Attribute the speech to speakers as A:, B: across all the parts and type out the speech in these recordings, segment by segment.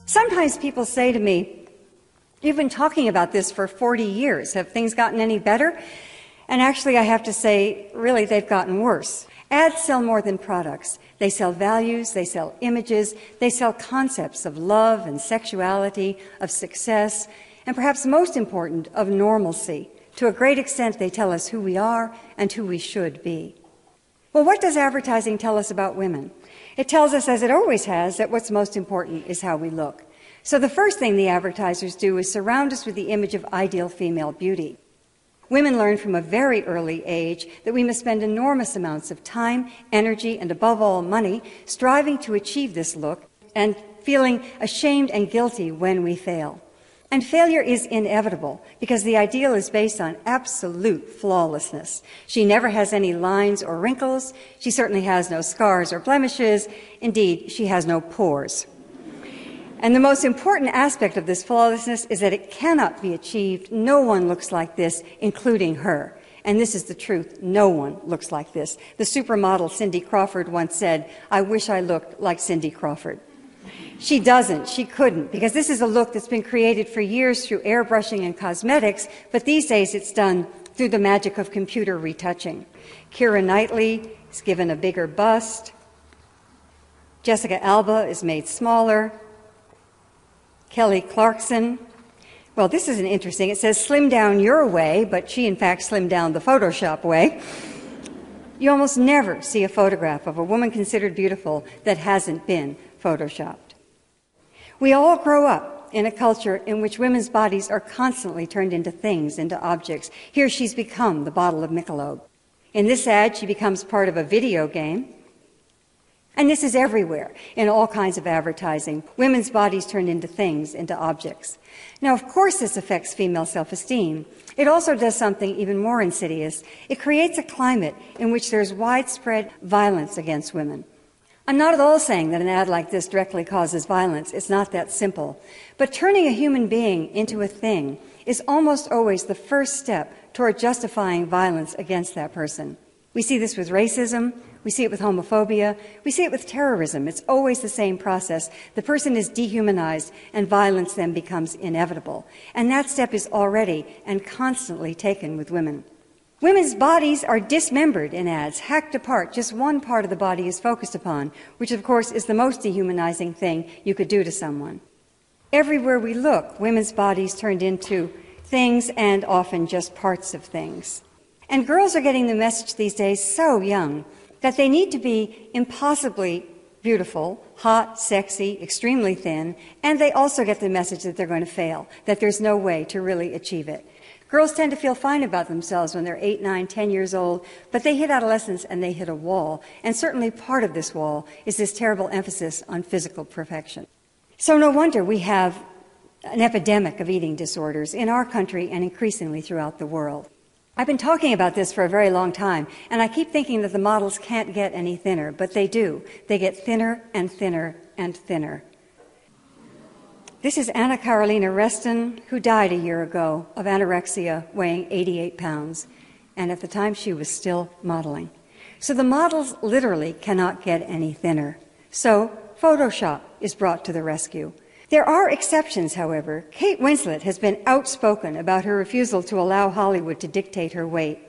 A: Sometimes people say to me, "You've been talking about this for 40 years. Have things gotten any better?" And actually, I have to say, really, they've gotten worse. Ads sell more than products. They sell values, they sell images, they sell concepts of love and sexuality, of success, and perhaps most important, of normalcy. To a great extent, they tell us who we are and who we should be. Well, what does advertising tell us about women? It tells us, as it always has, that what's most important is how we look. So the first thing the advertisers do is surround us with the image of ideal female beauty. Women learn from a very early age that we must spend enormous amounts of time, energy, and above all, money, striving to achieve this look and feeling ashamed and guilty when we fail. And failure is inevitable because the ideal is based on absolute flawlessness. She never has any lines or wrinkles. She certainly has no scars or blemishes. Indeed, she has no pores. And the most important aspect of this flawlessness is that it cannot be achieved. No one looks like this, including her. And this is the truth. No one looks like this. The supermodel Cindy Crawford once said, "I wish I looked like Cindy Crawford." She doesn't. She couldn't, because this is a look that's been created for years through airbrushing and cosmetics, but these days it's done through the magic of computer retouching. Keira Knightley is given a bigger bust. Jessica Alba is made smaller. Kelly Clarkson, well, this is interesting. It says slim down your way, but she in fact slimmed down the Photoshop way. You almost never see a photograph of a woman considered beautiful that hasn't been Photoshopped. We all grow up in a culture in which women's bodies are constantly turned into things, into objects. Here she's become the bottle of Michelob. In this ad, she becomes part of a video game. And this is everywhere, in all kinds of advertising. Women's bodies turned into things, into objects. Now, of course, this affects female self-esteem. It also does something even more insidious. It creates a climate in which there's widespread violence against women. I'm not at all saying that an ad like this directly causes violence. It's not that simple. But turning a human being into a thing is almost always the first step toward justifying violence against that person. We see this with racism. We see it with homophobia. We see it with terrorism. It's always the same process. The person is dehumanized, and violence then becomes inevitable. And that step is already and constantly taken with women. Women's bodies are dismembered in ads, hacked apart. Just one part of the body is focused upon, which, of course, is the most dehumanizing thing you could do to someone. Everywhere we look, women's bodies turned into things and often just parts of things. And girls are getting the message these days so young that they need to be impossibly beautiful, hot, sexy, extremely thin, and they also get the message that they're going to fail, that there's no way to really achieve it. Girls tend to feel fine about themselves when they're 8, 9, 10 years old, but they hit adolescence and they hit a wall. And certainly part of this wall is this terrible emphasis on physical perfection. So no wonder we have an epidemic of eating disorders in our country and increasingly throughout the world. I've been talking about this for a very long time, and I keep thinking that the models can't get any thinner, but they do. They get thinner and thinner and thinner. This is Anna Carolina Reston, who died a year ago of anorexia, weighing 88 pounds, and at the time she was still modeling. So the models literally cannot get any thinner. So Photoshop is brought to the rescue. There are exceptions, however. Kate Winslet has been outspoken about her refusal to allow Hollywood to dictate her weight.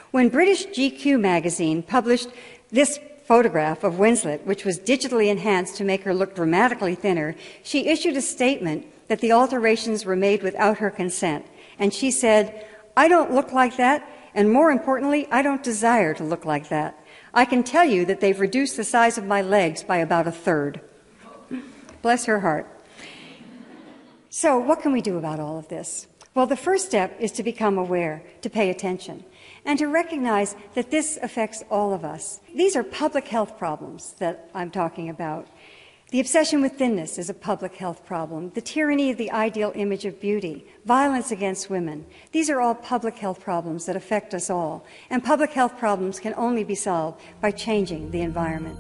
A: When British GQ magazine published this photograph of Winslet, which was digitally enhanced to make her look dramatically thinner, she issued a statement that the alterations were made without her consent. And she said, "I don't look like that, and more importantly, I don't desire to look like that. I can tell you that they've reduced the size of my legs by about a third." Bless her heart. So what can we do about all of this? Well, the first step is to become aware, to pay attention, and to recognize that this affects all of us. These are public health problems that I'm talking about. The obsession with thinness is a public health problem. The tyranny of the ideal image of beauty, violence against women. These are all public health problems that affect us all. And public health problems can only be solved by changing the environment.